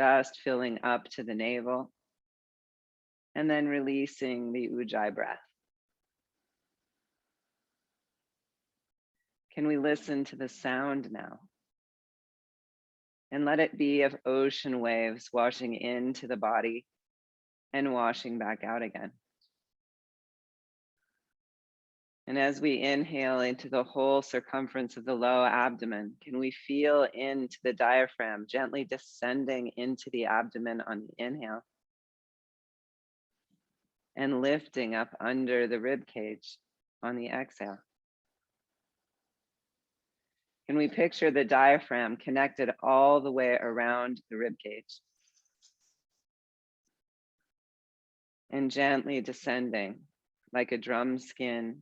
just filling up to the navel, and then releasing the Ujjayi breath. Can we listen to the sound now? And let it be of ocean waves washing into the body and washing back out again. And as we inhale into the whole circumference of the low abdomen, can we feel into the diaphragm gently descending into the abdomen on the inhale and lifting up under the rib cage on the exhale? Can we picture the diaphragm connected all the way around the rib cage and gently descending like a drum skin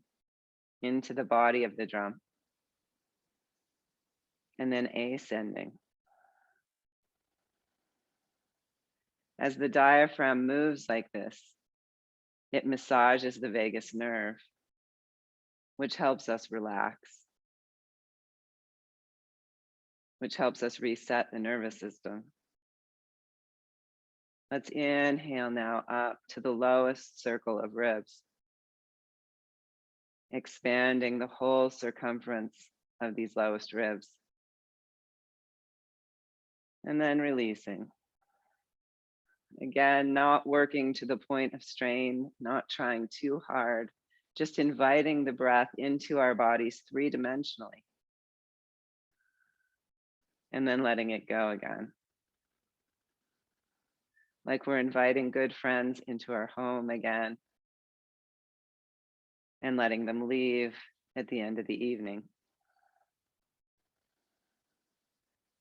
into the body of the drum, and then ascending. As the diaphragm moves like this, it massages the vagus nerve, which helps us relax, which helps us reset the nervous system. Let's inhale now up to the lowest circle of ribs, expanding the whole circumference of these lowest ribs. And then releasing. Again, not working to the point of strain, not trying too hard, just inviting the breath into our bodies three-dimensionally. And then letting it go again. Like we're inviting good friends into our home again and letting them leave at the end of the evening.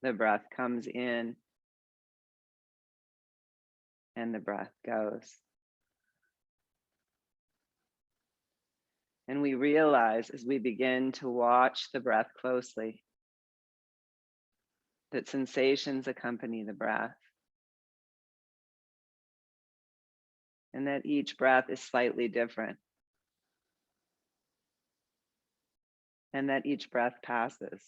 The breath comes in and the breath goes. And we realize as we begin to watch the breath closely that sensations accompany the breath, and that each breath is slightly different, and that each breath passes,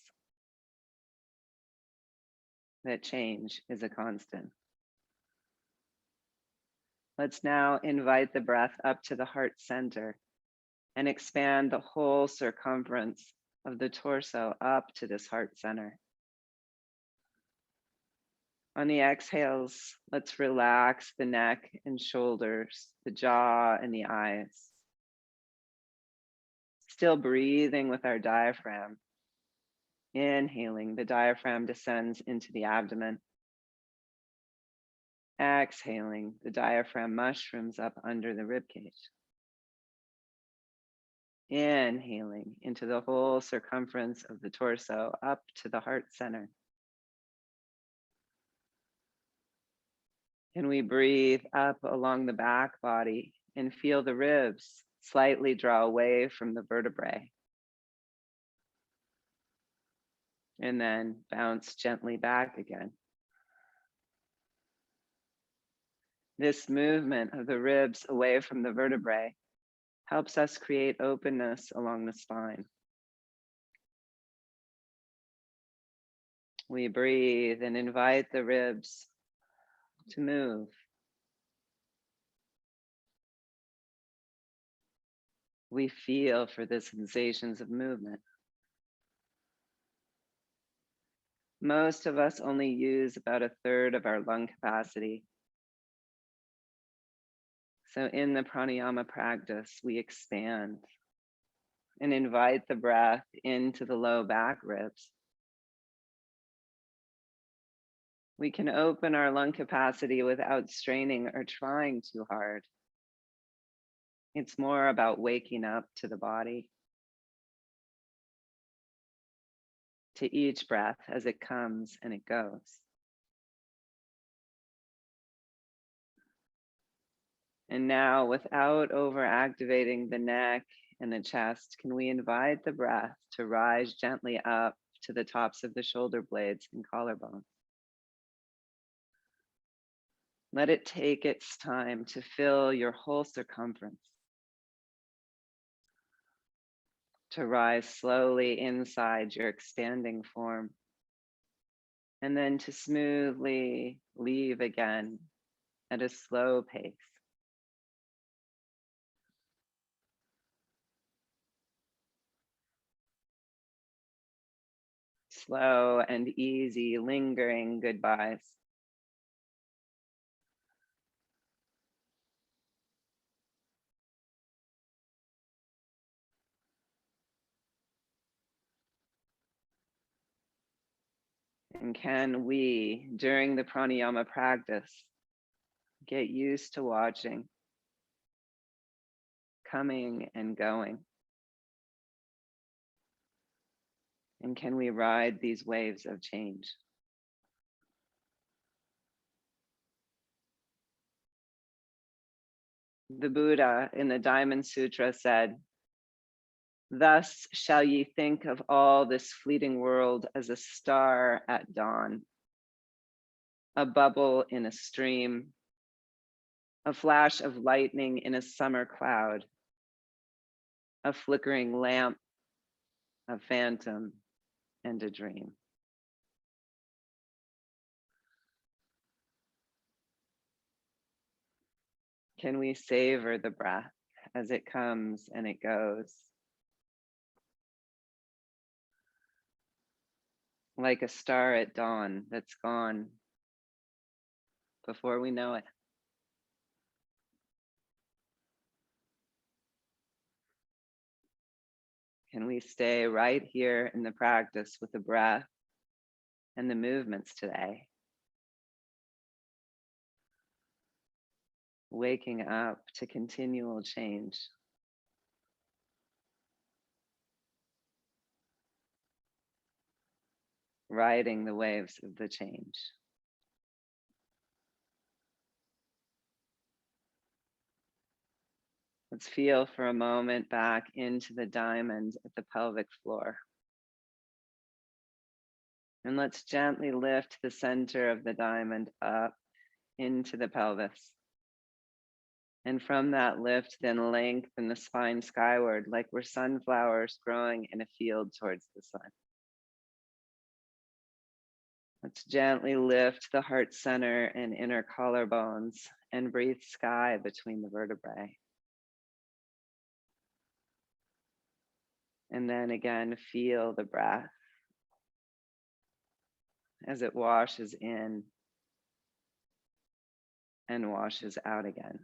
that change is a constant. Let's now invite the breath up to the heart center and expand the whole circumference of the torso up to this heart center. On the exhales, let's relax the neck and shoulders, the jaw and the eyes. Still breathing with our diaphragm. Inhaling, the diaphragm descends into the abdomen. Exhaling, the diaphragm mushrooms up under the ribcage. Inhaling into the whole circumference of the torso up to the heart center. Can we breathe up along the back body and feel the ribs slightly draw away from the vertebrae? And then bounce gently back again. This movement of the ribs away from the vertebrae helps us create openness along the spine. We breathe and invite the ribs to move. We feel for the sensations of movement. Most of us only use about a third of our lung capacity. So in the pranayama practice, we expand and invite the breath into the low back ribs. We can open our lung capacity without straining or trying too hard. It's more about waking up to the body, to each breath as it comes and it goes. And now, without over-activating the neck and the chest, can we invite the breath to rise gently up to the tops of the shoulder blades and collarbone? Let it take its time to fill your whole circumference, to rise slowly inside your expanding form. and then to smoothly leave again at a slow pace. Slow and easy, lingering goodbyes. And can we, during the pranayama practice, get used to watching, coming and going? And can we ride these waves of change? The Buddha in the Diamond Sutra said, "Thus shall ye think of all this fleeting world as a star at dawn, a bubble in a stream, a flash of lightning in a summer cloud, a flickering lamp, a phantom, and a dream." Can we savor the breath as it comes and it goes? Like a star at dawn that's gone before we know it. Can we stay right here in the practice with the breath and the movements today? Waking up to continual change. Riding the waves of the change. Let's feel for a moment back into the diamond at the pelvic floor. And let's gently lift the center of the diamond up into the pelvis. And from that lift, then lengthen the spine skyward like we're sunflowers growing in a field towards the sun. Let's gently lift the heart center and inner collarbones and breathe sky between the vertebrae. And then again, feel the breath as it washes in and washes out again.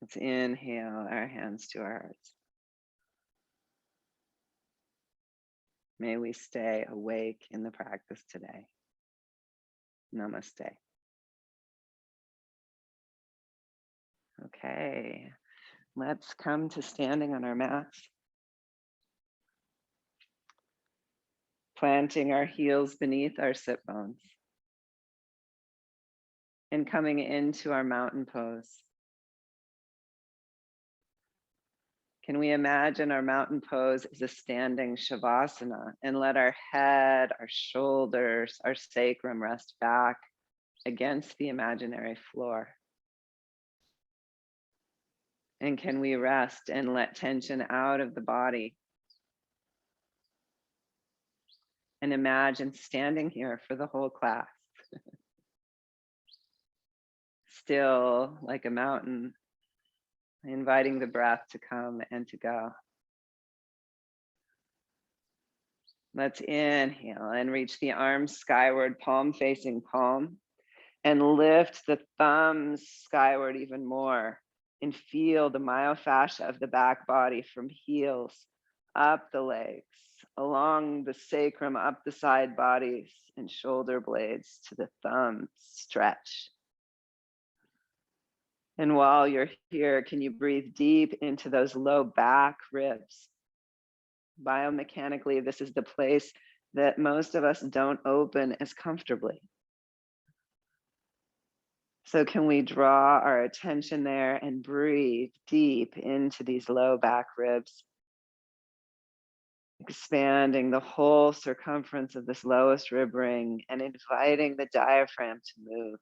Let's inhale our hands to our hearts. May we stay awake in the practice today. Namaste. Okay, let's come to standing on our mats. Planting our heels beneath our sit bones. And coming into our mountain pose. Can we imagine our mountain pose as a standing shavasana and let our head, our shoulders, our sacrum rest back against the imaginary floor? And can we rest and let tension out of the body? And imagine standing here for the whole class. Still like a mountain, inviting the breath to come and to go. Let's inhale and reach the arms skyward, palm facing palm, and lift the thumbs skyward even more and feel the myofascia of the back body from heels up the legs, along the sacrum, up the side bodies and shoulder blades to the thumbs. Stretch. And while you're here, can you breathe deep into those low back ribs? Biomechanically, this is the place that most of us don't open as comfortably. So can we draw our attention there and breathe deep into these low back ribs, expanding the whole circumference of this lowest rib ring and inviting the diaphragm to move.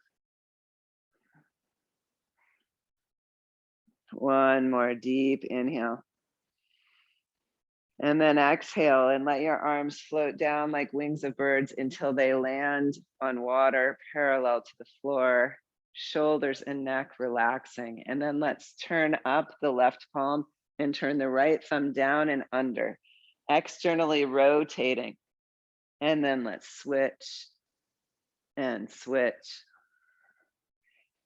One more deep inhale. And then exhale and let your arms float down like wings of birds until they land on water parallel to the floor, shoulders and neck relaxing. And then let's turn up the left palm and turn the right thumb down and under, externally rotating. And then let's switch and switch.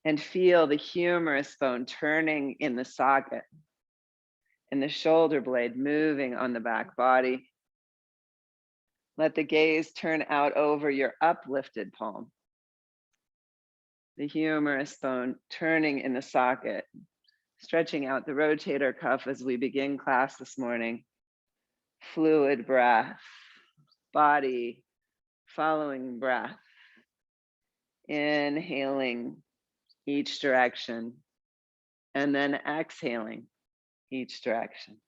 And feel the humerus bone turning in the socket and the shoulder blade moving on the back body. Let the gaze turn out over your uplifted palm. The humerus bone turning in the socket, stretching out the rotator cuff as we begin class this morning. Fluid breath, body following breath. Inhaling each direction and then exhaling each direction.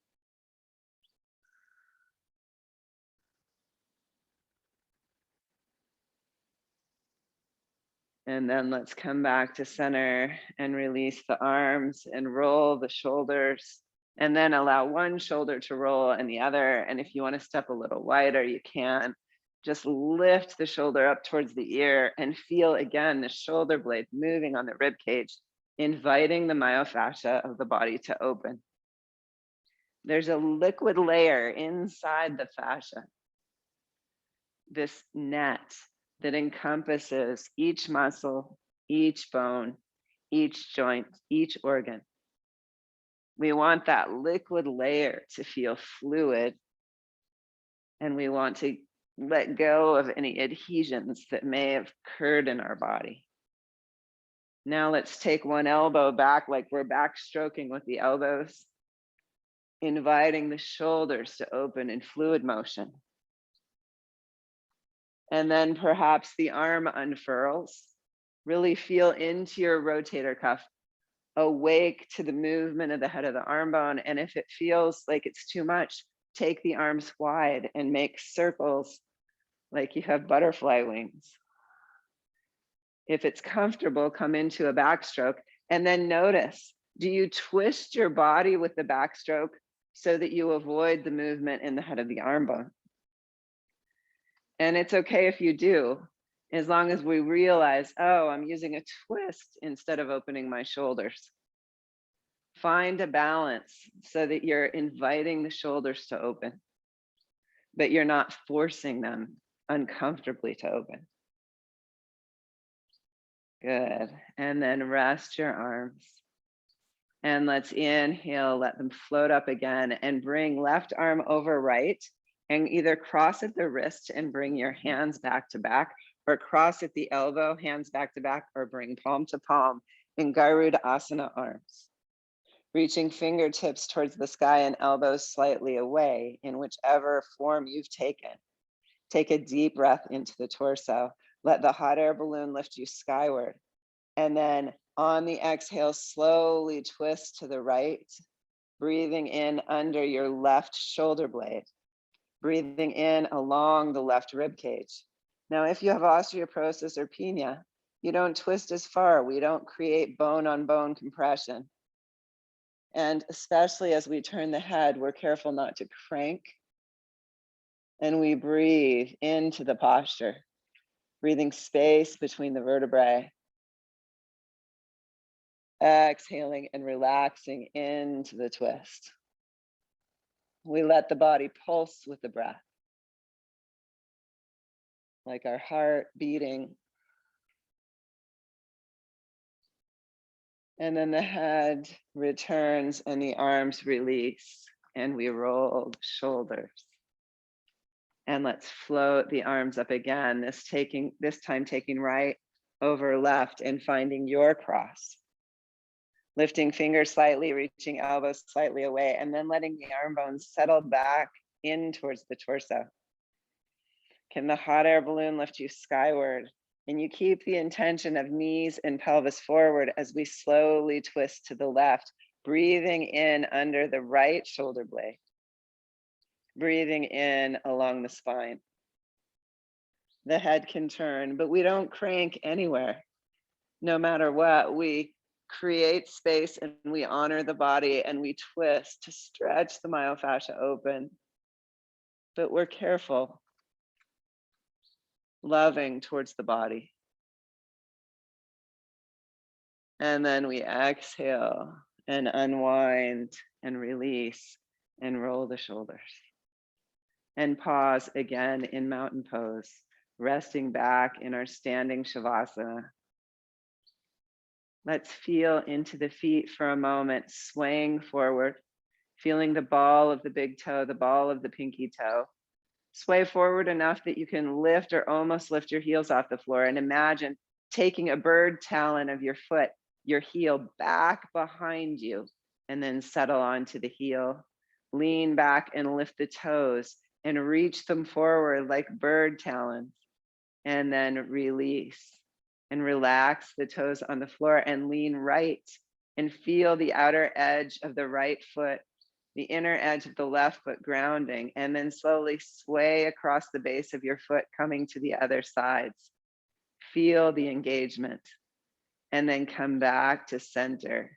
And then let's come back to center and release the arms and roll the shoulders, and then allow one shoulder to roll and the other. And if you want to step a little wider, you can. Just lift the shoulder up towards the ear and feel again the shoulder blade moving on the rib cage, inviting the myofascia of the body to open. There's a liquid layer inside the fascia, this net that encompasses each muscle, each bone, each joint, each organ. We want that liquid layer to feel fluid, and we want to let go of any adhesions that may have occurred in our body. Now let's take one elbow back like we're backstroking with the elbows, inviting the shoulders to open in fluid motion. And then perhaps the arm unfurls. Really feel into your rotator cuff, awake to the movement of the head of the arm bone. And if it feels like it's too much, take the arms wide and make circles like you have butterfly wings. If it's comfortable, come into a backstroke and then notice, do you twist your body with the backstroke so that you avoid the movement in the head of the arm bone? And it's okay if you do, as long as we realize, oh, I'm using a twist instead of opening my shoulders. Find a balance so that you're inviting the shoulders to open, but you're not forcing them uncomfortably to open. Good. And then rest your arms. And let's inhale, let them float up again, and bring left arm over right, and either cross at the wrist and bring your hands back to back, or cross at the elbow, hands back to back, or bring palm to palm in Garuda Asana arms. Reaching fingertips towards the sky and elbows slightly away in whichever form you've taken. Take a deep breath into the torso. Let the hot air balloon lift you skyward. And then on the exhale, slowly twist to the right, breathing in under your left shoulder blade, breathing in along the left rib cage. Now, if you have osteoporosis or pinya, you don't twist as far. We don't create bone on bone compression. And especially as we turn the head, we're careful not to crank. And we breathe into the posture, breathing space between the vertebrae. Exhaling and relaxing into the twist. We let the body pulse with the breath, like our heart beating. And then the head returns and the arms release, and we roll the shoulders. And let's float the arms up again, this time taking right over left and finding your cross. Lifting fingers slightly, reaching elbows slightly away, and then letting the arm bones settle back in towards the torso. Can the hot air balloon lift you skyward? And you keep the intention of knees and pelvis forward as we slowly twist to the left, breathing in under the right shoulder blade, breathing in along the spine. The head can turn, but we don't crank anywhere. No matter what, we create space and we honor the body and we twist to stretch the myofascia open. but we're careful, loving towards the body. And then we exhale and unwind and release and roll the shoulders. And pause again in mountain pose, resting back in our standing Shavasana. Let's feel into the feet for a moment, swaying forward, feeling the ball of the big toe, the ball of the pinky toe. Sway forward enough that you can lift or almost lift your heels off the floor, and imagine taking a bird talon of your foot, your heel back behind you, and then settle onto the heel. Lean back and lift the toes and reach them forward like bird talons, and then release and relax the toes on the floor and lean right and feel the outer edge of the right foot, the inner edge of the left foot grounding, and then slowly sway across the base of your foot, coming to the other sides. Feel the engagement, and then come back to center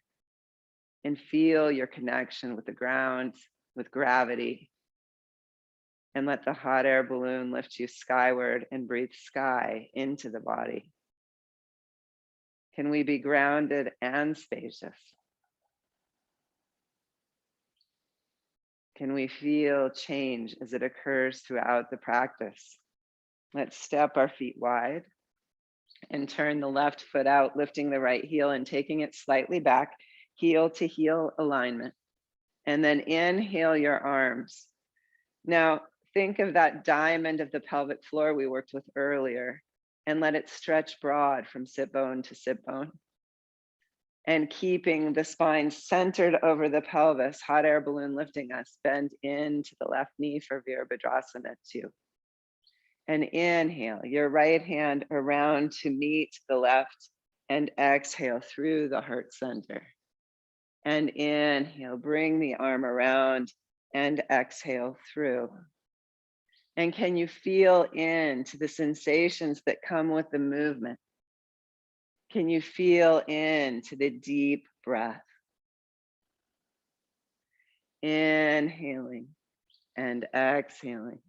and feel your connection with the ground, with gravity. And let the hot air balloon lift you skyward and breathe sky into the body. Can we be grounded and spacious? Can we feel change as it occurs throughout the practice? Let's step our feet wide and turn the left foot out, lifting the right heel and taking it slightly back, heel to heel alignment. And then inhale your arms. Now, think of that diamond of the pelvic floor we worked with earlier, and let it stretch broad from sit bone to sit bone. And keeping the spine centered over the pelvis, hot air balloon lifting us, bend into the left knee for Virabhadrasana 2. And inhale your right hand around to meet the left, and exhale through the heart center. And inhale, bring the arm around and exhale through. And can you feel into the sensations that come with the movement? Can you feel into the deep breath? Inhaling and exhaling.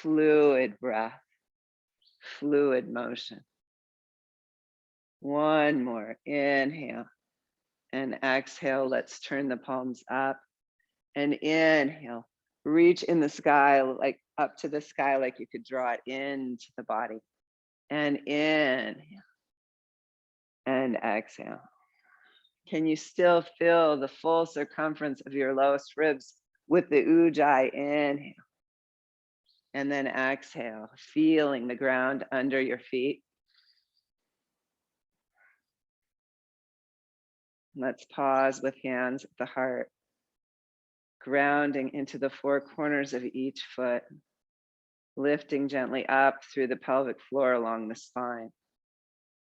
Fluid breath, fluid motion. One more, inhale and exhale. Let's turn the palms up and inhale. Reach in the sky, like up to the sky, like you could draw it into the body. And inhale and exhale. Can you still feel the full circumference of your lowest ribs with the ujjayi? Inhale. And then exhale, feeling the ground under your feet. Let's pause with hands at the heart, grounding into the four corners of each foot, lifting gently up through the pelvic floor along the spine.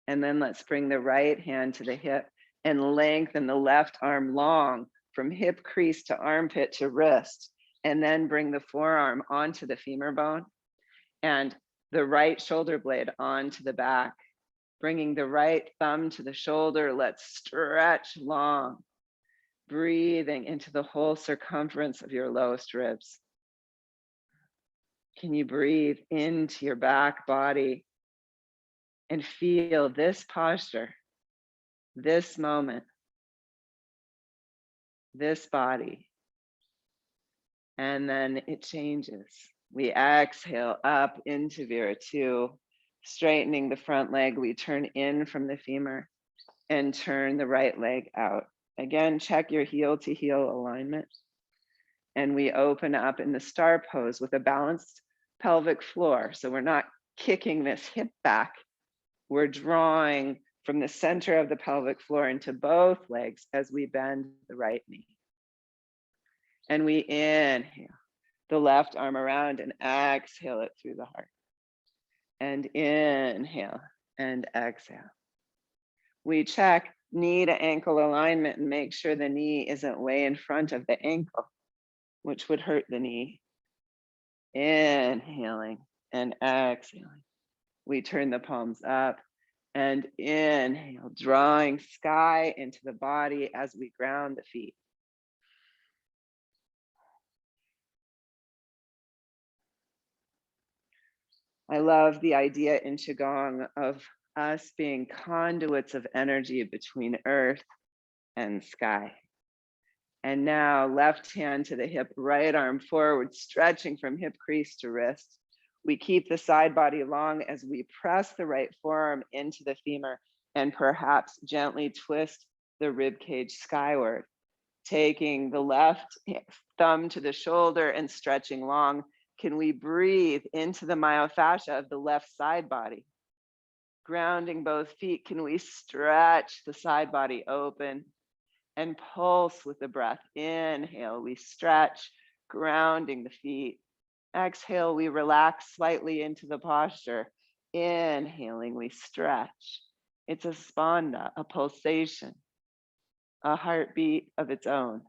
And then let's bring the right hand to the hip and lengthen the left arm long from hip crease to armpit to wrist. And then bring the forearm onto the femur bone and the right shoulder blade onto the back. Bringing the right thumb to the shoulder, let's stretch long, breathing into the whole circumference of your lowest ribs. Can you breathe into your back body and feel this posture, this moment, this body? And then it changes. We exhale up into Vira 2, straightening the front leg. We turn in from the femur and turn the right leg out. Again, check your heel to heel alignment. And we open up in the star pose with a balanced pelvic floor. So we're not kicking this hip back. We're drawing from the center of the pelvic floor into both legs as we bend the right knee. And we inhale the left arm around and exhale it through the heart. And inhale and exhale. We check knee to ankle alignment and make sure the knee isn't way in front of the ankle, which would hurt the knee. Inhaling and exhaling. We turn the palms up and inhale, drawing sky into the body as we ground the feet. I love the idea in Qigong of us being conduits of energy between earth and sky. And now left hand to the hip, right arm forward, stretching from hip crease to wrist. We keep the side body long as we press the right forearm into the femur and perhaps gently twist the rib cage skyward. Taking the left thumb to the shoulder and stretching long, can we breathe into the myofascia of the left side body? Grounding both feet, can we stretch the side body open and pulse with the breath? Inhale, we stretch, grounding the feet. Exhale, we relax slightly into the posture. Inhaling, we stretch. It's a spanda, a pulsation, a heartbeat of its own.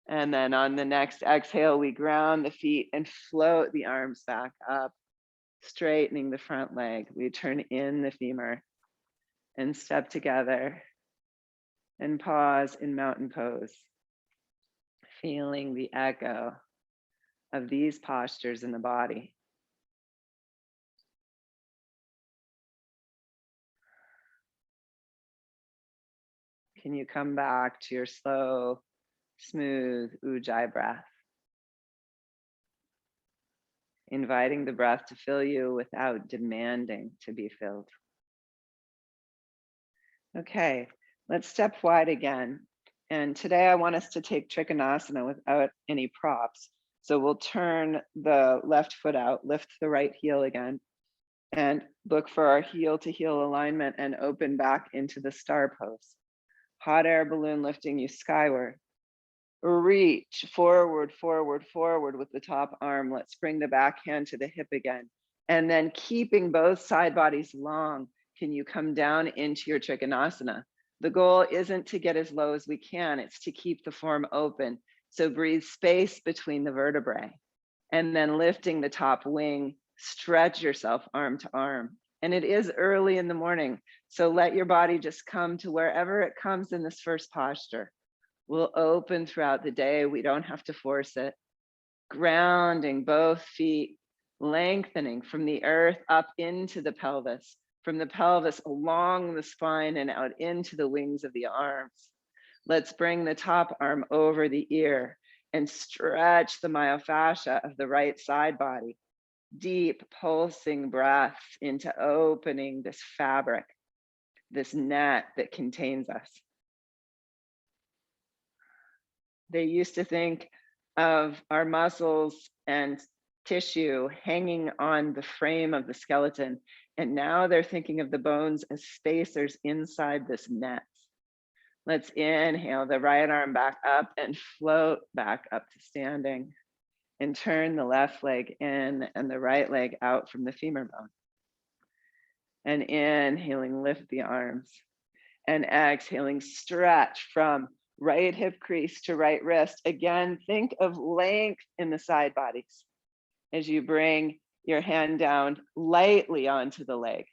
And then on the next exhale, we ground the feet and float the arms back up, straightening the front leg. We turn in the femur and step together and pause in mountain pose, feeling the echo of these postures in the body. Can you come back to your slow, smooth Ujjayi breath? Inviting the breath to fill you without demanding to be filled. Okay, let's step wide again. And today I want us to take Trikonasana without any props. So we'll turn the left foot out, lift the right heel again, and look for our heel to heel alignment and open back into the star pose. Hot air balloon lifting you skyward. Reach forward, forward, forward with the top arm. Let's bring the back hand to the hip again. And then keeping both side bodies long, can you come down into your Trikonasana? The goal isn't to get as low as we can, it's to keep the form open. So breathe space between the vertebrae. And then lifting the top wing, stretch yourself arm to arm. And it is early in the morning, so let your body just come to wherever it comes in this first posture. We'll open throughout the day. We don't have to force it. Grounding both feet, lengthening from the earth up into the pelvis, from the pelvis along the spine and out into the wings of the arms. Let's bring the top arm over the ear and stretch the myofascia of the right side body. Deep pulsing breaths into opening this fabric, this net that contains us. They used to think of our muscles and tissue hanging on the frame of the skeleton, and now they're thinking of the bones as spacers inside this net. Let's inhale the right arm back up and float back up to standing, and turn the left leg in and the right leg out from the femur bone. And inhaling, lift the arms, and exhaling, stretch from right hip crease to right wrist. Again, think of length in the side bodies as you bring your hand down lightly onto the leg.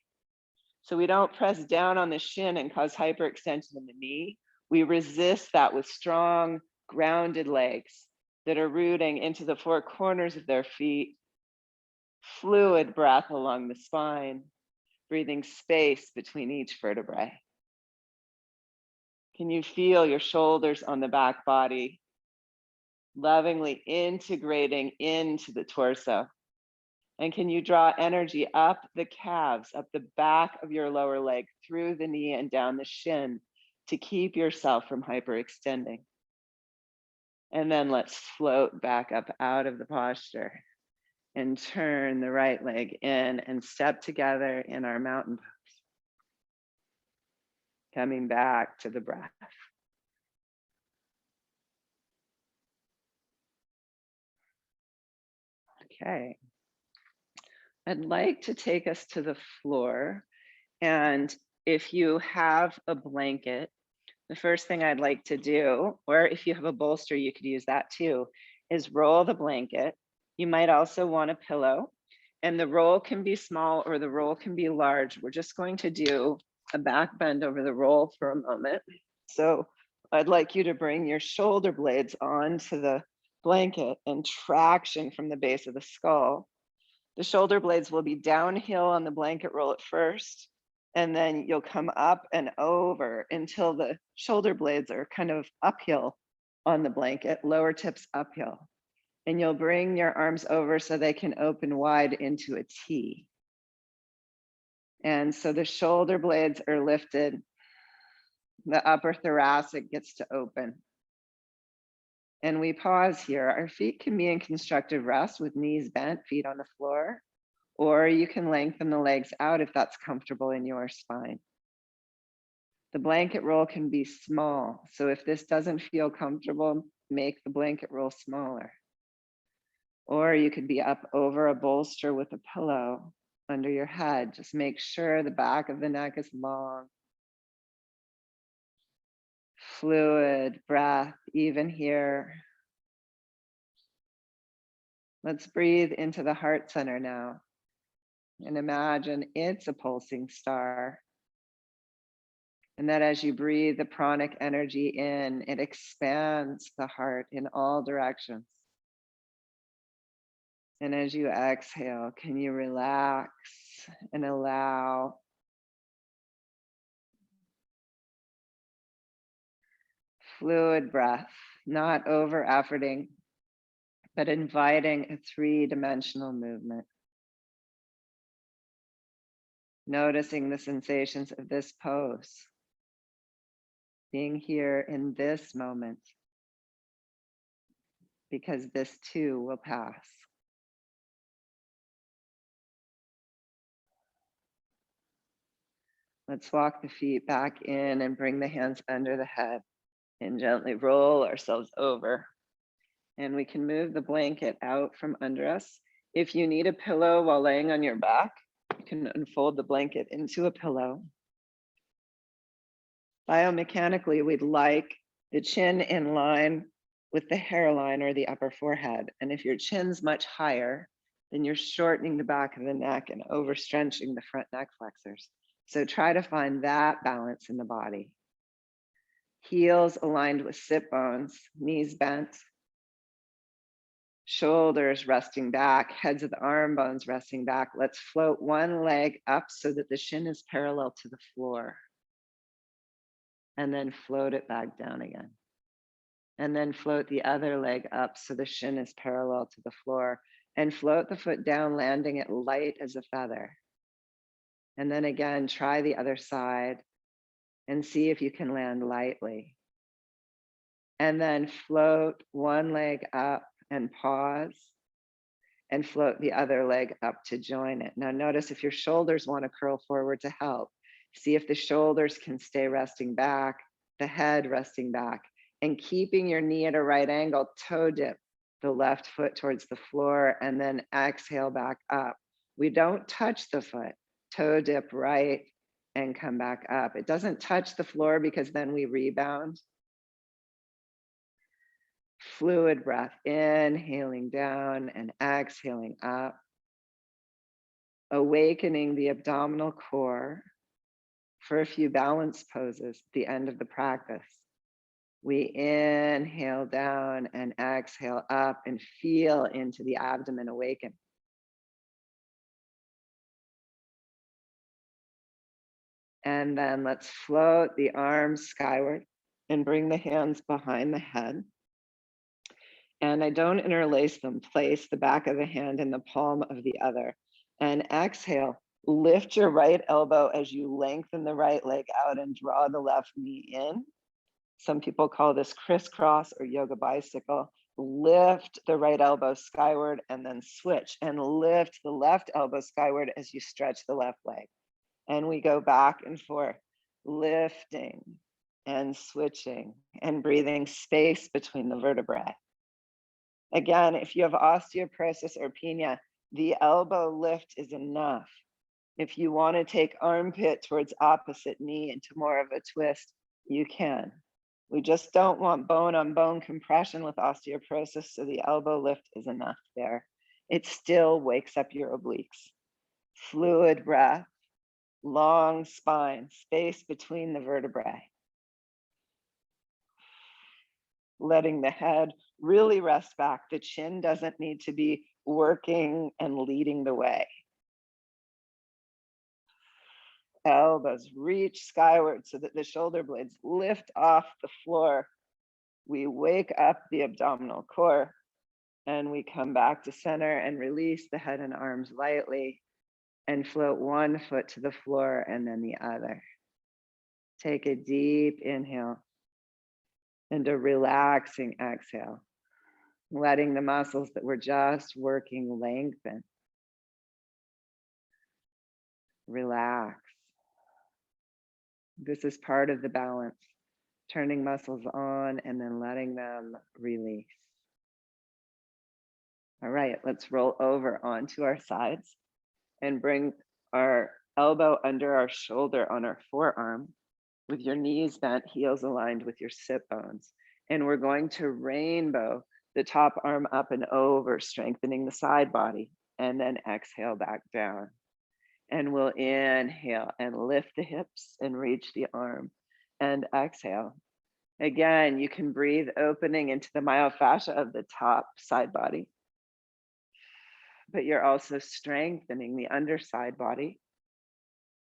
So we don't press down on the shin and cause hyperextension in the knee. We resist that with strong, grounded legs that are rooting into the four corners of their feet. Fluid breath along the spine, breathing space between each vertebrae. Can you feel your shoulders on the back body, lovingly integrating into the torso? And can you draw energy up the calves, up the back of your lower leg, through the knee and down the shin to keep yourself from hyperextending? And then let's float back up out of the posture and turn the right leg in and step together in our mountain pose. Coming back to the breath. Okay. I'd like to take us to the floor. And if you have a blanket, the first thing I'd like to do, or if you have a bolster, you could use that too, is roll the blanket. You might also want a pillow, and the roll can be small or the roll can be large. We're just going to do a back bend over the roll for a moment. So I'd like you to bring your shoulder blades onto the blanket and traction from the base of the skull. The shoulder blades will be downhill on the blanket roll at first, and then you'll come up and over until the shoulder blades are kind of uphill on the blanket, lower tips uphill. And you'll bring your arms over so they can open wide into a T. And so the shoulder blades are lifted. The upper thoracic gets to open. And we pause here. Our feet can be in constructive rest with knees bent, feet on the floor, or you can lengthen the legs out if that's comfortable in your spine. The blanket roll can be small. So if this doesn't feel comfortable, make the blanket roll smaller. Or you could be up over a bolster with a pillow under your head. Just make sure the back of the neck is long. Fluid breath, even here. Let's breathe into the heart center now and imagine it's a pulsing star. And that as you breathe the pranic energy in, it expands the heart in all directions. And as you exhale, can you relax and allow fluid breath, not over efforting, but inviting a three-dimensional movement. Noticing the sensations of this pose, being here in this moment, because this too will pass. Let's walk the feet back in and bring the hands under the head and gently roll ourselves over. And we can move the blanket out from under us. If you need a pillow while laying on your back, you can unfold the blanket into a pillow. Biomechanically, we'd like the chin in line with the hairline or the upper forehead. And if your chin's much higher, then you're shortening the back of the neck and overstretching the front neck flexors. So try to find that balance in the body. Heels aligned with sit bones, knees bent, shoulders resting back, heads of the arm bones resting back. Let's float one leg up so that the shin is parallel to the floor. And then float it back down again. And then float the other leg up so the shin is parallel to the floor. And float the foot down, landing it light as a feather. And then again, try the other side and see if you can land lightly. And then float one leg up and pause and float the other leg up to join it. Now notice if your shoulders want to curl forward to help. See if the shoulders can stay resting back, the head resting back, and keeping your knee at a right angle, toe dip the left foot towards the floor and then exhale back up. We don't touch the foot, toe dip right and come back up. It doesn't touch the floor because then we rebound. Fluid breath, inhaling down and exhaling up. Awakening the abdominal core for a few balance poses at the end of the practice. We inhale down and exhale up and feel into the abdomen awaken. And then let's float the arms skyward and bring the hands behind the head. And I don't interlace them. Place the back of the hand in the palm of the other. And exhale, lift your right elbow as you lengthen the right leg out and draw the left knee in. Some people call this crisscross or yoga bicycle. Lift the right elbow skyward and then switch and lift the left elbow skyward as you stretch the left leg. And we go back and forth, lifting and switching and breathing space between the vertebrae. Again, if you have osteoporosis or penia, the elbow lift is enough. If you want to take armpit towards opposite knee into more of a twist, you can. We just don't want bone on bone compression with osteoporosis, so the elbow lift is enough there. It still wakes up your obliques. Fluid breath, long spine, space between the vertebrae. Letting the head Really rest back. The chin doesn't need to be working and leading the way. Elbows reach skyward so that the shoulder blades lift off the floor. We wake up the abdominal core and we come back to center and release the head and arms lightly and float one foot to the floor and then the other. Take a deep inhale and a relaxing exhale, letting the muscles that we're just working lengthen. Relax. This is part of the balance, turning muscles on and then letting them release. All right, let's roll over onto our sides and bring our elbow under our shoulder on our forearm with your knees bent, heels aligned with your sit bones. And we're going to rainbow the top arm up and over, strengthening the side body, and then exhale back down. And we'll inhale and lift the hips and reach the arm and exhale. Again, you can breathe opening into the myofascia of the top side body, but you're also strengthening the underside body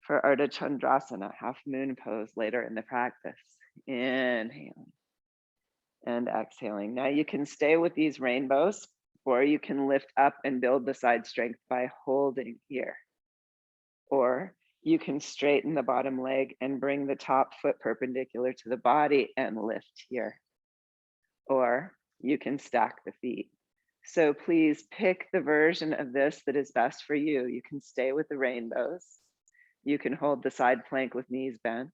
for Ardha Chandrasana, half moon pose later in the practice. Inhaling and exhaling. Now you can stay with these rainbows, or you can lift up and build the side strength by holding here. Or you can straighten the bottom leg and bring the top foot perpendicular to the body and lift here. Or you can stack the feet. So please pick the version of this that is best for you. You can stay with the rainbows. You can hold the side plank with knees bent.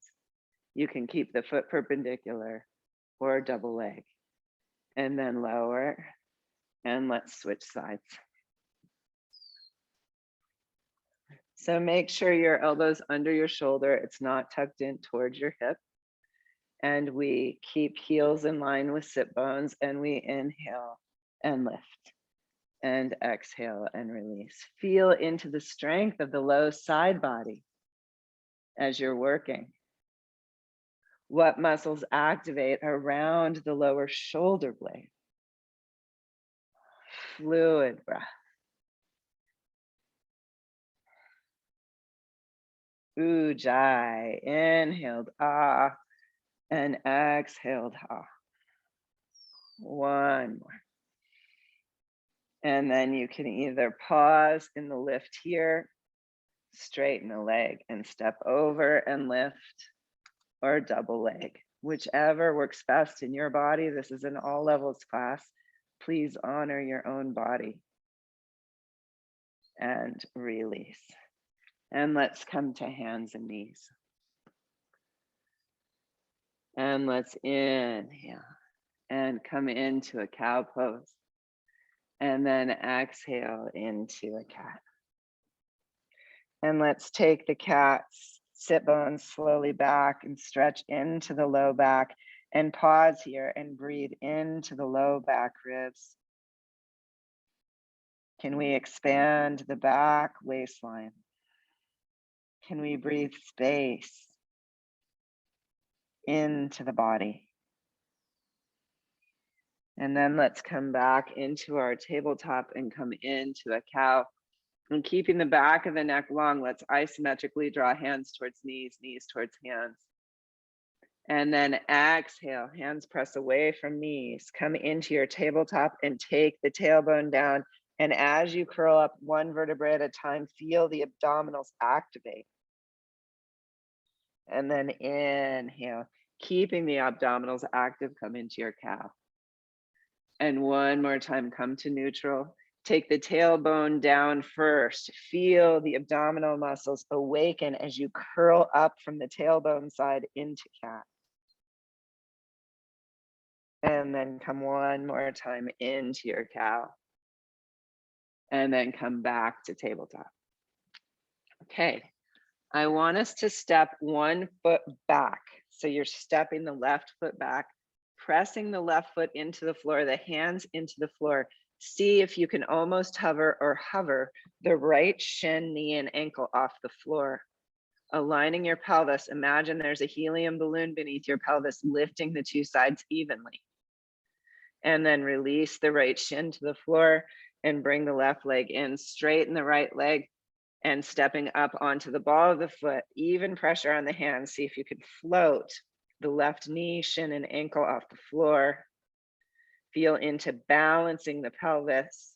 You can keep the foot perpendicular or double leg. And then lower, and let's switch sides. So make sure your elbow's under your shoulder. It's not tucked in towards your hip. And we keep heels in line with sit bones, and we inhale and lift and exhale and release. Feel into the strength of the low side body as you're working. What muscles activate around the lower shoulder blade? Fluid breath. Ujjayi, inhaled ah, and exhaled ha. One more. And then you can either pause in the lift here, straighten the leg and step over and lift, or double leg, whichever works best in your body. This is an all levels class. Please honor your own body. And release. And let's come to hands and knees. And let's inhale and come into a cow pose. And then exhale into a cat. And let's take the cat's sit bones slowly back and stretch into the low back, and pause here and breathe into the low back ribs. Can we expand the back waistline? Can we breathe space into the body? And then let's come back into our tabletop and come into a cow. And keeping the back of the neck long, let's isometrically draw hands towards knees, knees towards hands. And then exhale, hands press away from knees. Come into your tabletop and take the tailbone down. And as you curl up one vertebrae at a time, feel the abdominals activate. And then inhale, keeping the abdominals active, come into your cow. And one more time, come to neutral. Take the tailbone down first. Feel the abdominal muscles awaken as you curl up from the tailbone side into cat. And then come one more time into your cow. And then come back to tabletop. Okay, I want us to step one foot back. So you're stepping the left foot back, pressing the left foot into the floor, the hands into the floor. See if you can almost hover the right shin, knee, and ankle off the floor. Aligning your pelvis. Imagine there's a helium balloon beneath your pelvis, lifting the two sides evenly. And then release the right shin to the floor and bring the left leg in, straighten the right leg and stepping up onto the ball of the foot, even pressure on the hands. See if you could float the left knee, shin, and ankle off the floor. Feel into balancing the pelvis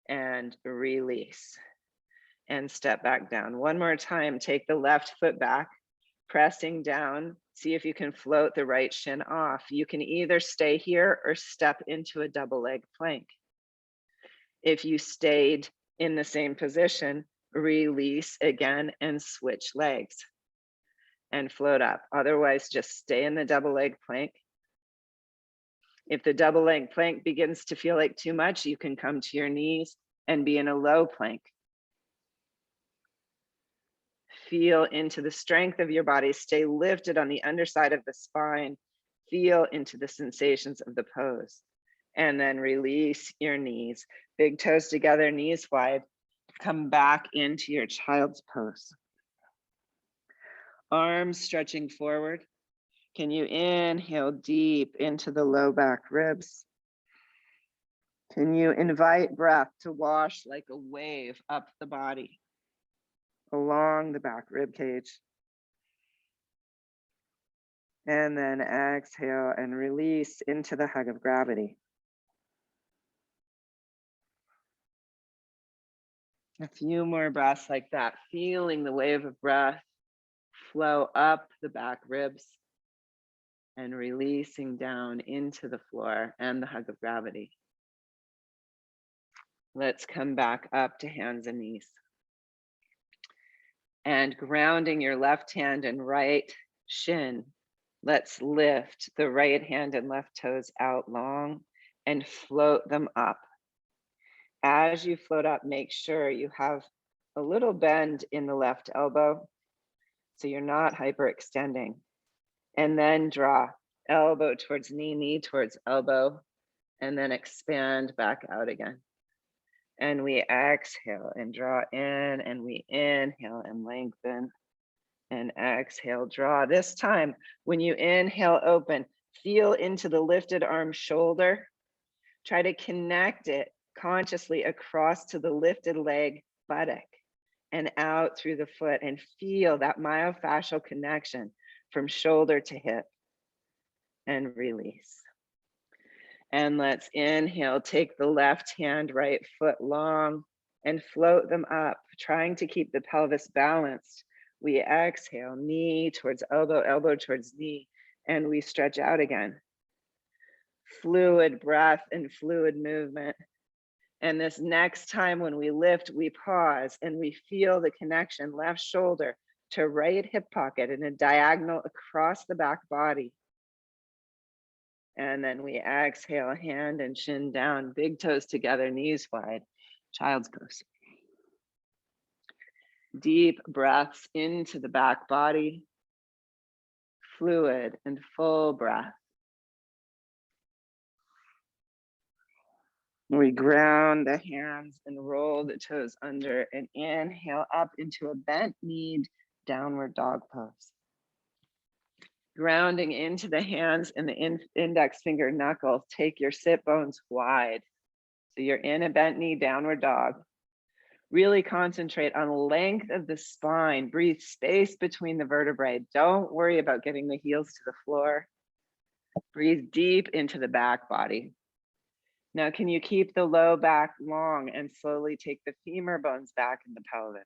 and release and step back down. One more time, take the left foot back, pressing down. See if you can float the right shin off. You can either stay here or step into a double leg plank. If you stayed in the same position, release again and switch legs and float up. Otherwise, just stay in the double leg plank. If the double leg plank begins to feel like too much, you can come to your knees and be in a low plank. Feel into the strength of your body. Stay lifted on the underside of the spine. Feel into the sensations of the pose. And then release your knees. Big toes together, knees wide. Come back into your child's pose. Arms stretching forward. Can you inhale deep into the low back ribs? Can you invite breath to wash like a wave up the body, along the back rib cage? And then exhale and release into the hug of gravity. A few more breaths like that, feeling the wave of breath flow up the back ribs and releasing down into the floor and the hug of gravity. Let's come back up to hands and knees. And grounding your left hand and right shin, let's lift the right hand and left toes out long and float them up. As you float up, make sure you have a little bend in the left elbow so you're not hyperextending. And then draw elbow towards knee, knee towards elbow, and then expand back out again. And we exhale and draw in, and we inhale and lengthen, and exhale, draw. This time, when you inhale, open, feel into the lifted arm shoulder. Try to connect it consciously across to the lifted leg buttock and out through the foot, and feel that myofascial connection from shoulder to hip, and release. And let's inhale, take the left hand, right foot long and float them up, trying to keep the pelvis balanced. We exhale, knee towards elbow, elbow towards knee, and we stretch out again. Fluid breath and fluid movement. And this next time when we lift, we pause and we feel the connection, left shoulder to right hip pocket in a diagonal across the back body. And then we exhale, hand and shin down, big toes together, knees wide, child's pose. Deep breaths into the back body, fluid and full breath. We ground the hands and roll the toes under and inhale up into a bent kneed downward dog pose. Grounding into the hands and the index finger knuckles, take your sit bones wide. So you're in a bent knee downward dog. Really concentrate on length of the spine. Breathe space between the vertebrae. Don't worry about getting the heels to the floor. Breathe deep into the back body. Now, can you keep the low back long and slowly take the femur bones back in the pelvis?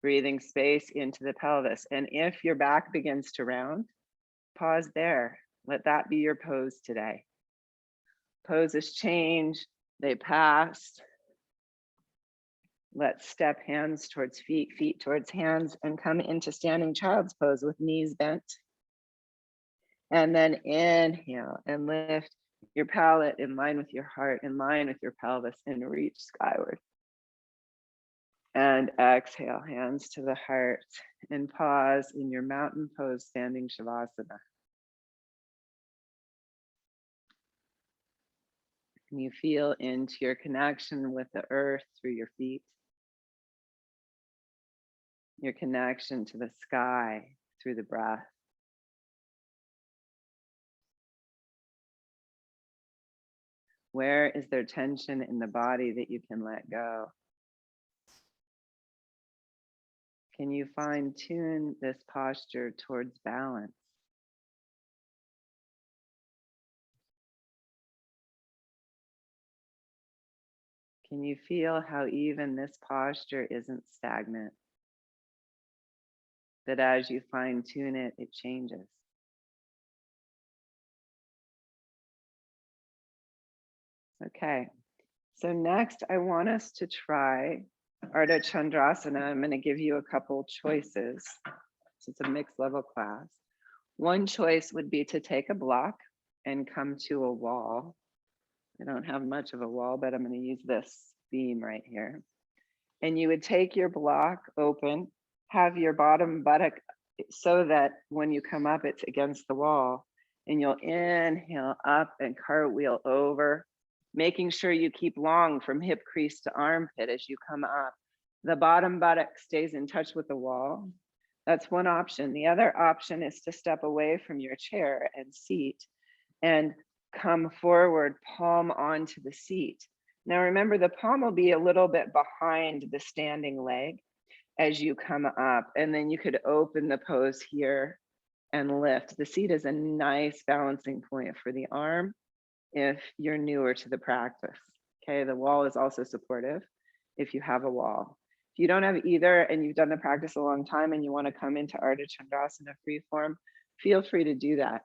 Breathing space into the pelvis. And if your back begins to round, pause there. Let that be your pose today. Poses change, they pass. Let's step hands towards feet, feet towards hands, and come into standing child's pose with knees bent. And then inhale and lift your palate in line with your heart, in line with your pelvis, and reach skyward. And exhale, hands to the heart, and pause in your mountain pose, standing Shavasana. Can you feel into your connection with the earth through your feet? Your connection to the sky through the breath. Where is there tension in the body that you can let go? Can you fine tune this posture towards balance? Can you feel how even this posture isn't stagnant? That as you fine tune it, it changes. Okay, so next I want us to try Ardha Chandrasana. I'm going to give you a couple choices. So it's a mixed level class. One choice would be to take a block and come to a wall. I don't have much of a wall, but I'm going to use this beam right here. And you would take your block open, have your bottom buttock so that when you come up, it's against the wall. And you'll inhale up and cartwheel over, making sure you keep long from hip crease to armpit as you come up. The bottom buttock stays in touch with the wall. That's one option. The other option is to step away from your chair and seat and come forward, palm onto the seat. Now remember, the palm will be a little bit behind the standing leg as you come up, and then you could open the pose here and lift. The seat is a nice balancing point for the arm if you're newer to the practice. Okay, the wall is also supportive if you have a wall. If you don't have either and you've done the practice a long time and you want to come into Ardha Chandrasana free form, feel free to do that.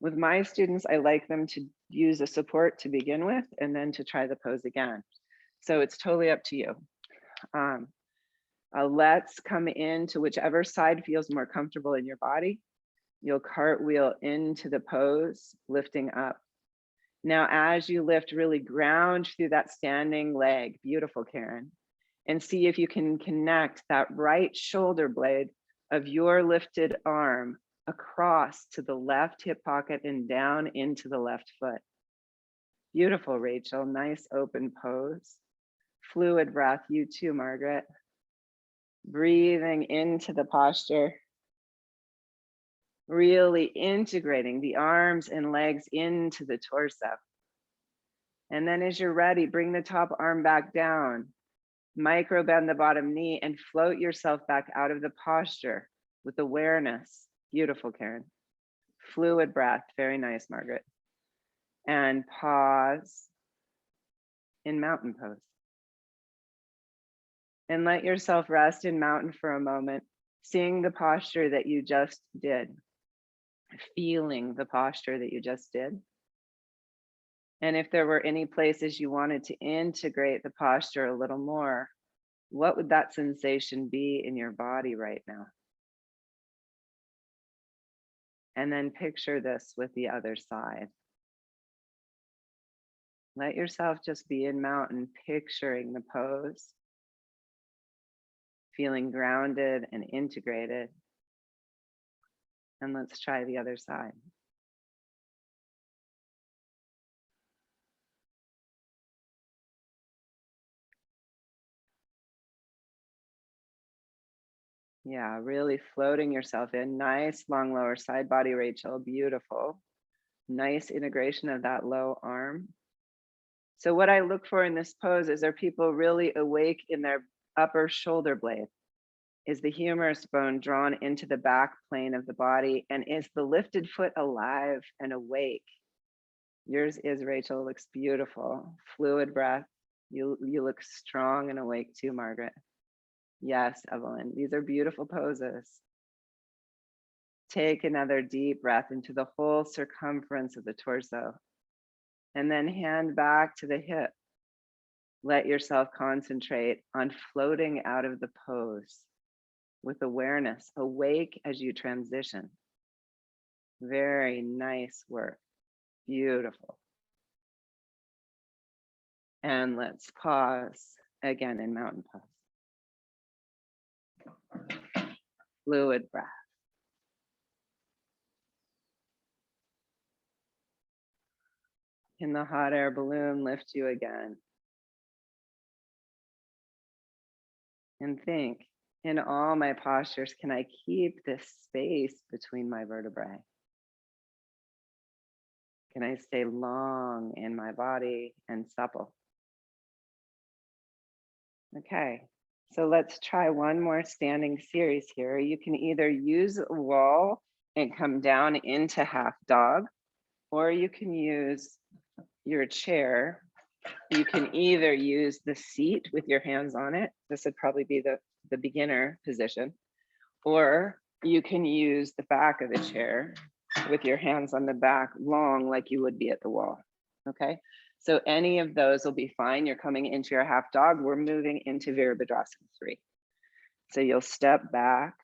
With my students, I like them to use a support to begin with and then to try the pose again. So it's totally up to you. Let's come into whichever side feels more comfortable in your body. You'll cartwheel into the pose, lifting up. Now, as you lift, really ground through that standing leg. Beautiful, Karen. And see if you can connect that right shoulder blade of your lifted arm across to the left hip pocket and down into the left foot. Beautiful, Rachel. Nice open pose. Fluid breath. You too, Margaret. Breathing into the posture. Really integrating the arms and legs into the torso. And then as you're ready, bring the top arm back down. Micro bend the bottom knee and float yourself back out of the posture with awareness. Beautiful, Karen. Fluid breath. Very nice, Margaret. And pause in mountain pose. And let yourself rest in mountain for a moment, seeing the posture that you just did, feeling the posture that you just did. And if there were any places you wanted to integrate the posture a little more, what would that sensation be in your body right now? And then picture this with the other side. Let yourself just be in mountain, picturing the pose, feeling grounded and integrated. And let's try the other side. Yeah, really floating yourself in. Nice long lower side body, Rachel. Beautiful. Nice integration of that low arm. So what I look for in this pose is, are people really awake in their upper shoulder blade? Is the humerus bone drawn into the back plane of the body? And is the lifted foot alive and awake? Yours is, Rachel. Looks beautiful. Fluid breath. You look strong and awake too, Margaret. Yes, Evelyn. These are beautiful poses. Take another deep breath into the whole circumference of the torso. And then hand back to the hip. Let yourself concentrate on floating out of the pose with awareness, awake as you transition. Very nice work. Beautiful. And let's pause again in mountain pose. Fluid breath. Can the hot air balloon lift you again? And think, in all my postures, can I keep this space between my vertebrae? Can I stay long in my body and supple? Okay, so let's try one more standing series here. You can either use a wall and come down into half dog, or you can use your chair. You can either use the seat with your hands on it. This would probably be the beginner position, or you can use the back of the chair with your hands on the back long like you would be at the wall. Okay, so any of those will be fine. You're coming into your half dog. We're moving into Virabhadrasana 3. So you'll step back,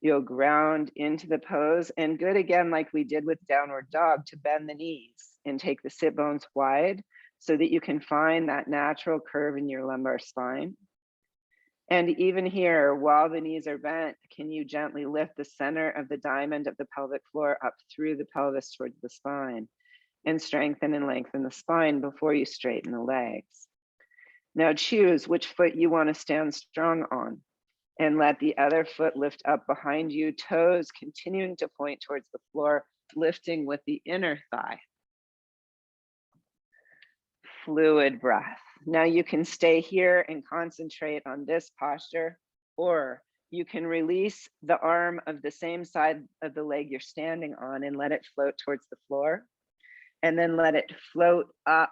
you'll ground into the pose, and good again, like we did with downward dog, to bend the knees and take the sit bones wide so that you can find that natural curve in your lumbar spine. And even here, while the knees are bent, can you gently lift the center of the diamond of the pelvic floor up through the pelvis towards the spine and strengthen and lengthen the spine before you straighten the legs. Now choose which foot you want to stand strong on and let the other foot lift up behind you, toes continuing to point towards the floor, lifting with the inner thigh. Fluid breath. Now you can stay here and concentrate on this posture, or you can release the arm of the same side of the leg you're standing on and let it float towards the floor, and then let it float up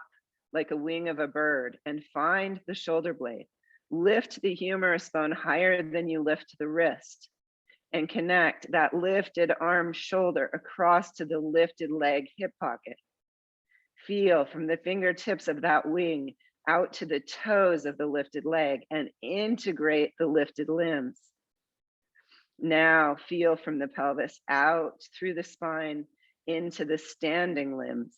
like a wing of a bird and find the shoulder blade. Lift the humerus bone higher than you lift the wrist and connect that lifted arm shoulder across to the lifted leg hip pocket. Feel from the fingertips of that wing out to the toes of the lifted leg and integrate the lifted limbs. Now feel from the pelvis out through the spine into the standing limbs.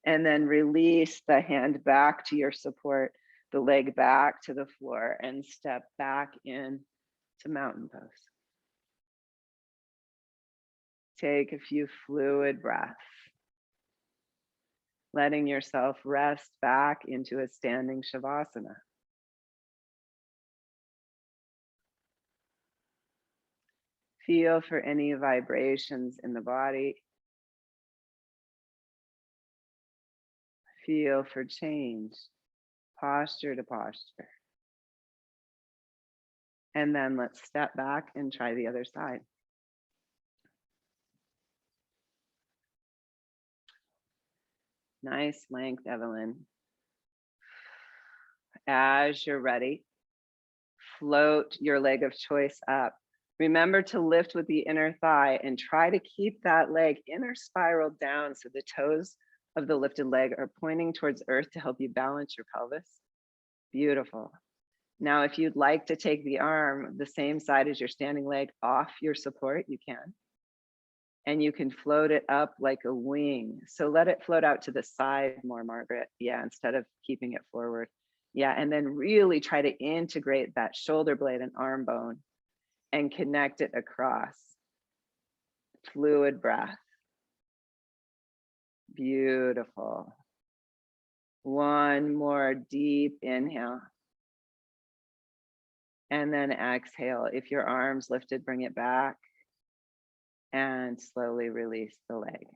And then release the hand back to your support, the leg back to the floor, and step back in to mountain pose. Take a few fluid breaths, letting yourself rest back into a standing shavasana. Feel for any vibrations in the body. Feel for change, posture to posture. And then let's step back and try the other side. Nice length, Evelyn. As you're ready, float your leg of choice up. Remember to lift with the inner thigh and try to keep that leg inner spiral down so the toes of the lifted leg are pointing towards earth to help you balance your pelvis. Beautiful. Now, if you'd like to take the arm the same side as your standing leg off your support, you can. And you can float it up like a wing. So let it float out to the side more, Margaret. Yeah, instead of keeping it forward. Yeah, and then really try to integrate that shoulder blade and arm bone and connect it across. Fluid breath. Beautiful. One more deep inhale. And then exhale. If your arm's lifted, bring it back and slowly release the leg.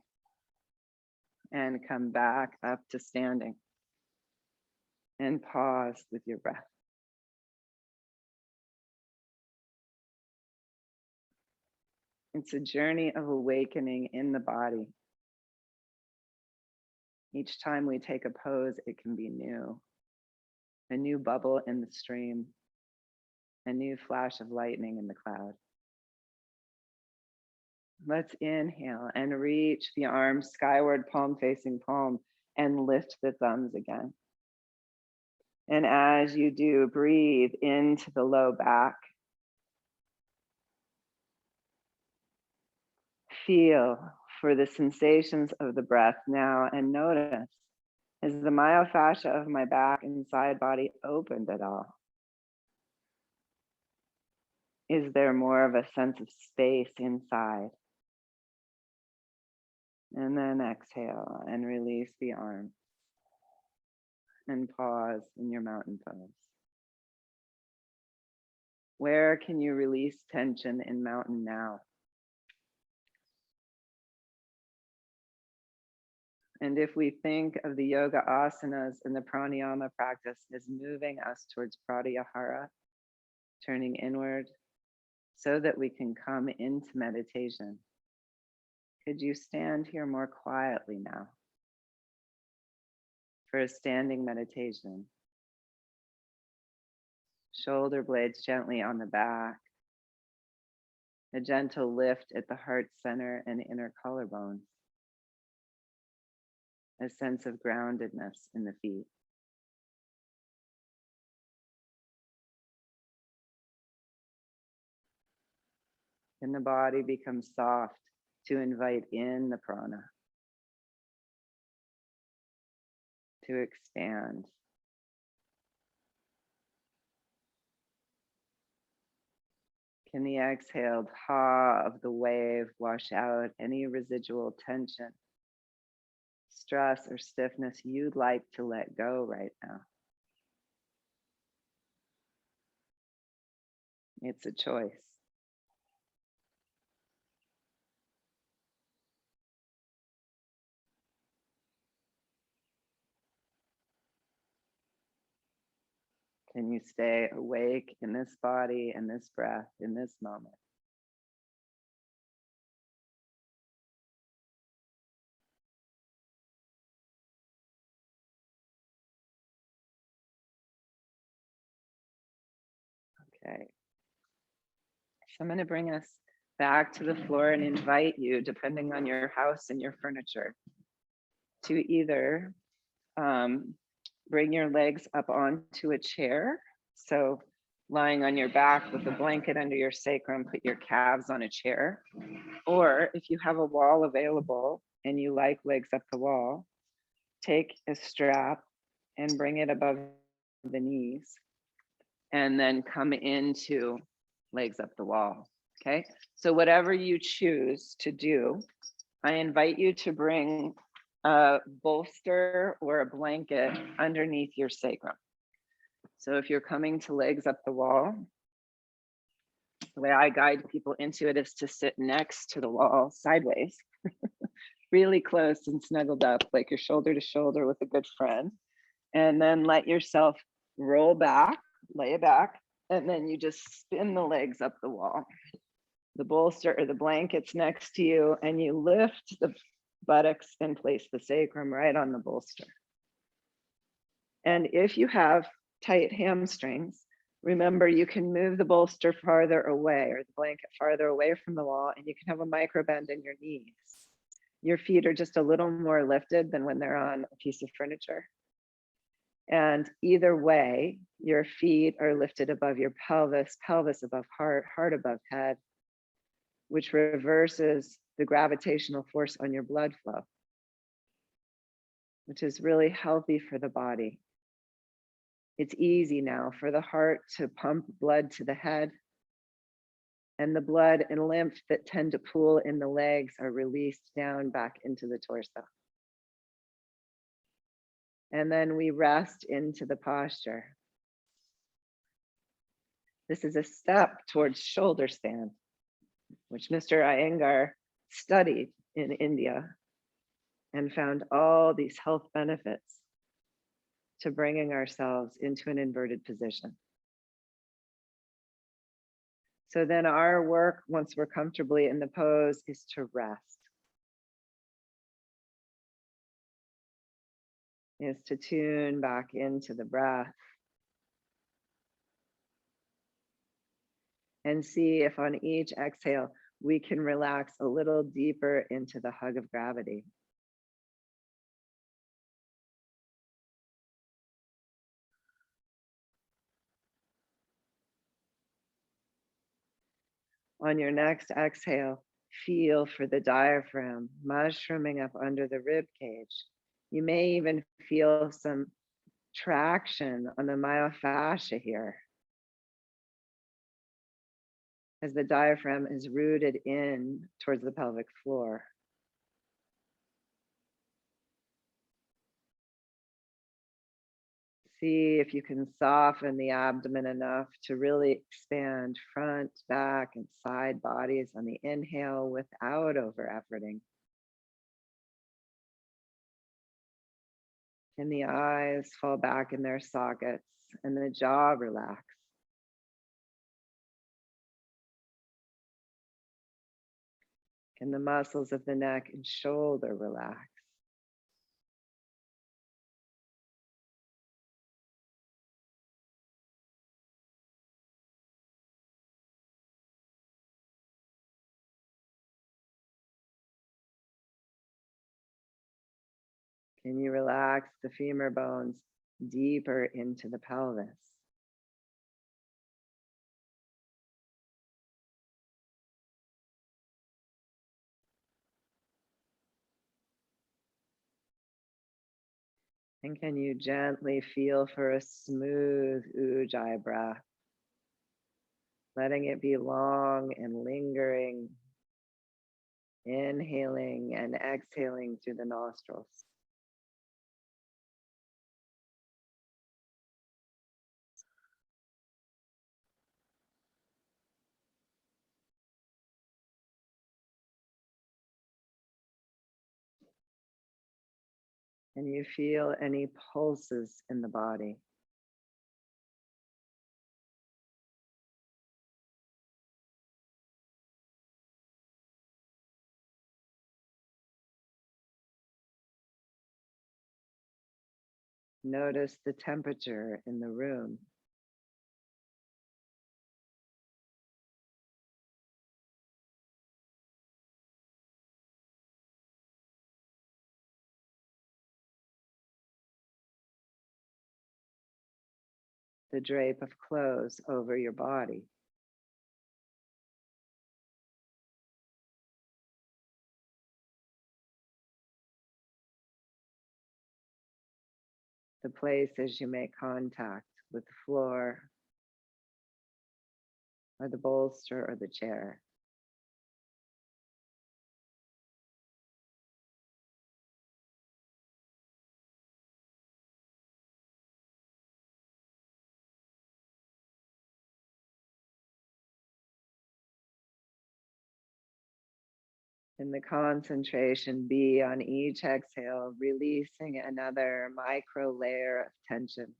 And come back up to standing. And pause with your breath. It's a journey of awakening in the body. Each time we take a pose, it can be new. A new bubble in the stream. A new flash of lightning in the cloud. Let's inhale and reach the arms skyward, palm facing palm, and lift the thumbs again. And as you do, breathe into the low back. Feel for the sensations of the breath now and notice, is the myofascia of my back and side body opened at all? Is there more of a sense of space inside? And then exhale and release the arms and pause in your mountain pose. Where can you release tension in mountain now? And if we think of the yoga asanas and the pranayama practice as moving us towards pratyahara, turning inward, so that we can come into meditation, could you stand here more quietly now for a standing meditation? Shoulder blades gently on the back, a gentle lift at the heart center and inner collarbones, a sense of groundedness in the feet. And the body becomes soft to invite in the prana, to expand. Can the exhaled ha of the wave wash out any residual tension, stress, or stiffness you'd like to let go right now? It's a choice. Can you stay awake in this body and this breath in this moment? Okay. So I'm going to bring us back to the floor and invite you, depending on your house and your furniture, to either bring your legs up onto a chair. So lying on your back with a blanket under your sacrum, put your calves on a chair. Or if you have a wall available and you like legs up the wall, take a strap and bring it above the knees and then come into legs up the wall. Okay, so whatever you choose to do, I invite you to bring a bolster or a blanket underneath your sacrum. So if you're coming to legs up the wall, the way I guide people into it is to sit next to the wall sideways, really close and snuggled up, like you're shoulder to shoulder with a good friend. And then let yourself roll back, lay back, and then you just spin the legs up the wall. The bolster or the blanket's next to you, and you lift the buttocks and place the sacrum right on the bolster. And if you have tight hamstrings, remember you can move the bolster farther away or the blanket farther away from the wall, and you can have a micro bend in your knees. Your feet are just a little more lifted than when they're on a piece of furniture. And either way, your feet are lifted above your pelvis, pelvis above heart, heart above head, which reverses the gravitational force on your blood flow, which is really healthy for the body. It's easy now for the heart to pump blood to the head, and the blood and lymph that tend to pool in the legs are released down back into the torso. And then we rest into the posture. This is a step towards shoulder stand, which Mr. Iyengar studied in India and found all these health benefits to bringing ourselves into an inverted position. So then our work, once we're comfortably in the pose, is to rest, is to tune back into the breath and see if on each exhale, we can relax a little deeper into the hug of gravity. On your next exhale, feel for the diaphragm mushrooming up under the rib cage. You may even feel some traction on the myofascia here, as the diaphragm is rooted in towards the pelvic floor. See if you can soften the abdomen enough to really expand front, back, and side bodies on the inhale without over efforting. Can the eyes fall back in their sockets and the jaw relax? Can the muscles of the neck and shoulder relax? Can you relax the femur bones deeper into the pelvis? And can you gently feel for a smooth ujjayi breath, letting it be long and lingering, inhaling and exhaling through the nostrils. Can you feel any pulses in the body? Notice the temperature in the room. The drape of clothes over your body. The places you make contact with the floor or the bolster or the chair. And the concentration be on each exhale, releasing another micro layer of tension.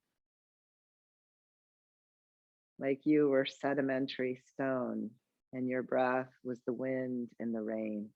Like you were sedimentary stone and your breath was the wind and the rain.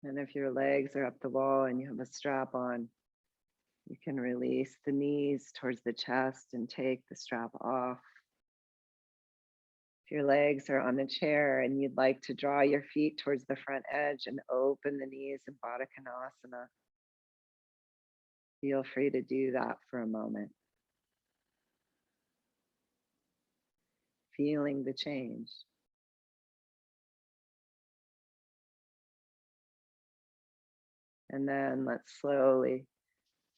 And if your legs are up the wall and you have a strap on, you can release the knees towards the chest and take the strap off. If your legs are on the chair and you'd like to draw your feet towards the front edge and open the knees in Baddha Konasana, feel free to do that for a moment. Feeling the change. And then let's slowly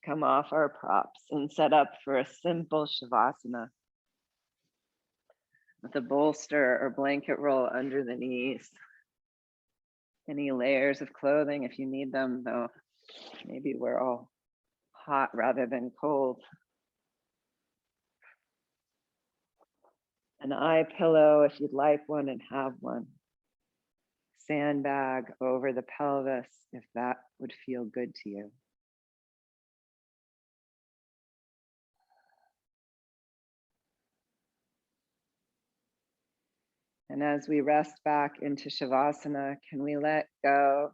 come off our props and set up for a simple Shavasana with a bolster or blanket roll under the knees. Any layers of clothing if you need them, though maybe we're all hot rather than cold. An eye pillow if you'd like one and have one. Sandbag over the pelvis if that would feel good to you. And as we rest back into Shavasana, can we let go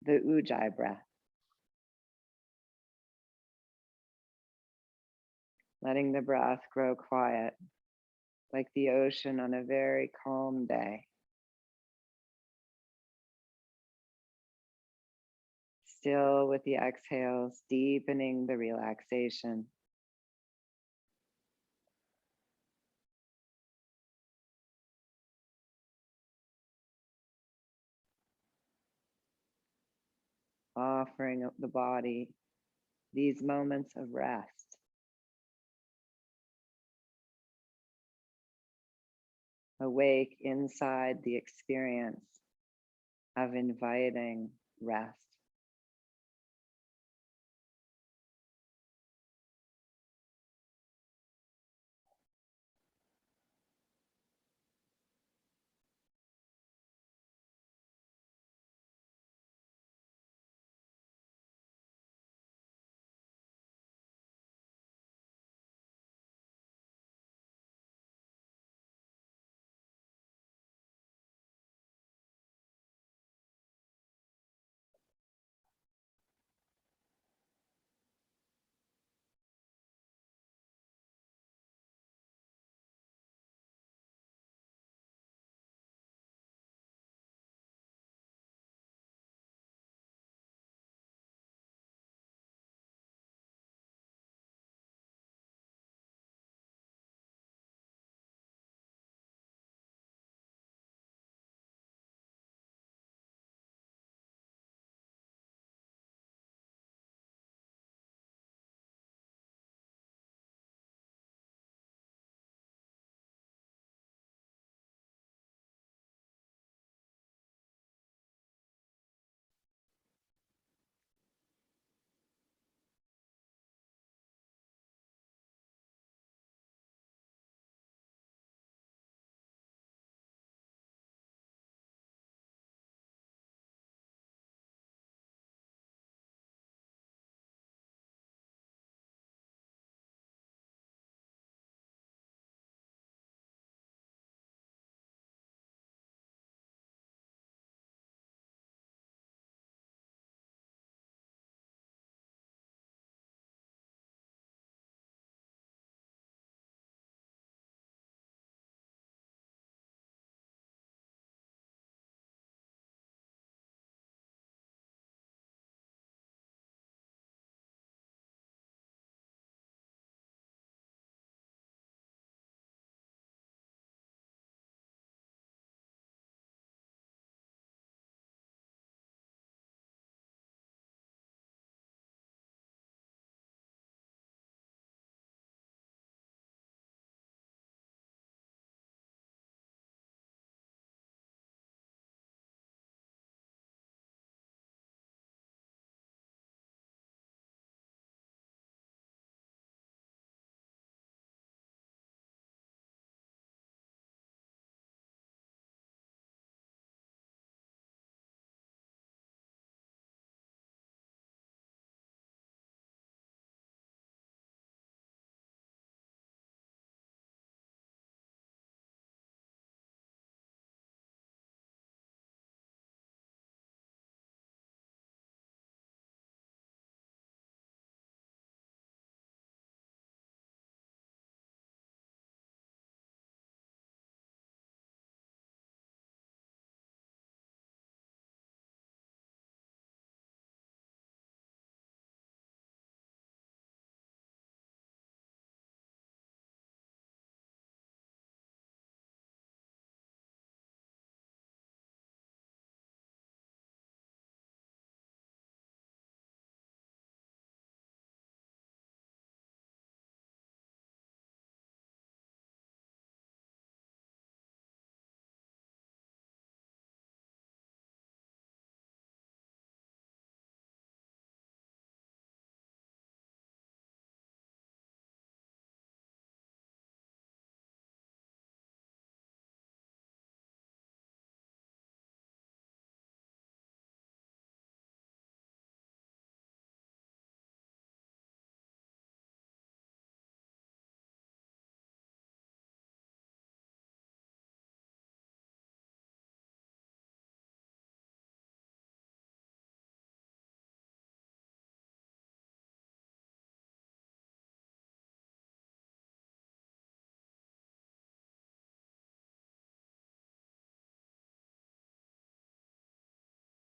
the Ujjayi breath? Letting the breath grow quiet, like the ocean on a very calm day. Still with the exhales, deepening the relaxation. offering the body these moments of rest, awake inside the experience of inviting rest.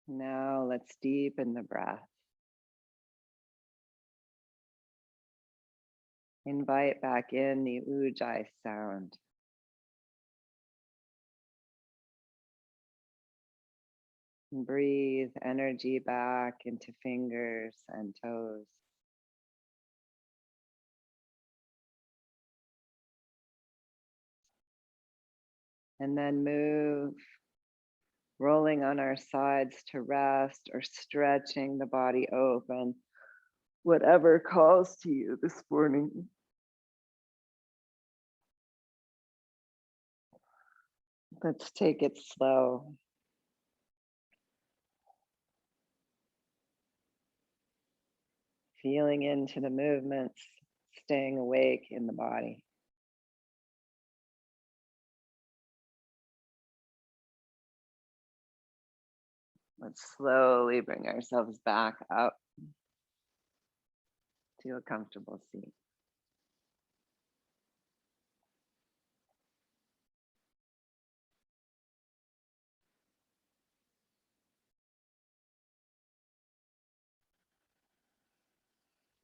Now let's deepen the breath. Invite back in the ujjayi sound. And breathe energy back into fingers and toes. And then move, rolling on our sides to rest or stretching the body open, whatever calls to you this morning. Let's take it slow. Feeling into the movements, staying awake in the body. Let's slowly bring ourselves back up to a comfortable seat.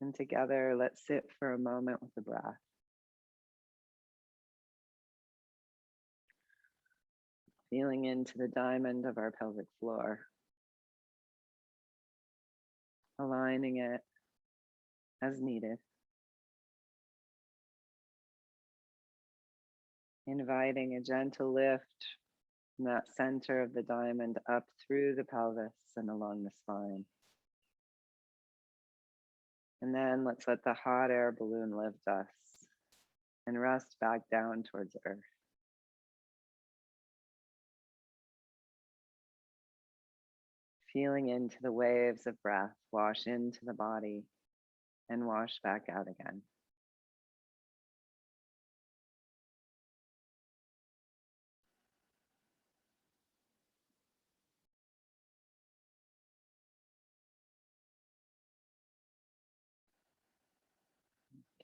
And together, let's sit for a moment with the breath. Feeling into the diamond of our pelvic floor. Aligning it as needed. Inviting a gentle lift from that center of the diamond up through the pelvis and along the spine. And then let's let the hot air balloon lift us and rest back down towards earth. Feeling into the waves of breath wash into the body and wash back out again.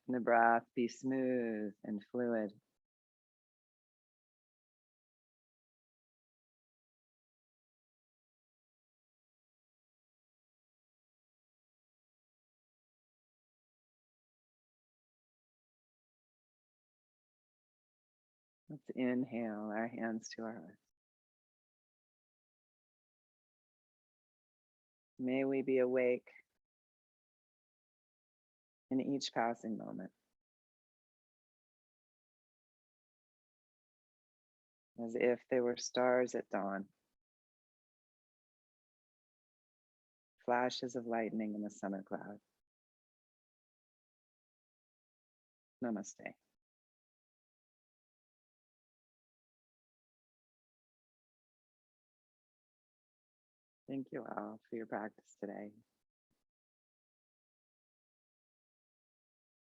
Can the breath be smooth and fluid? Let's inhale our hands to our hearts. May we be awake in each passing moment, as if they were stars at dawn, flashes of lightning in the summer cloud. Namaste. Thank you all for your practice today.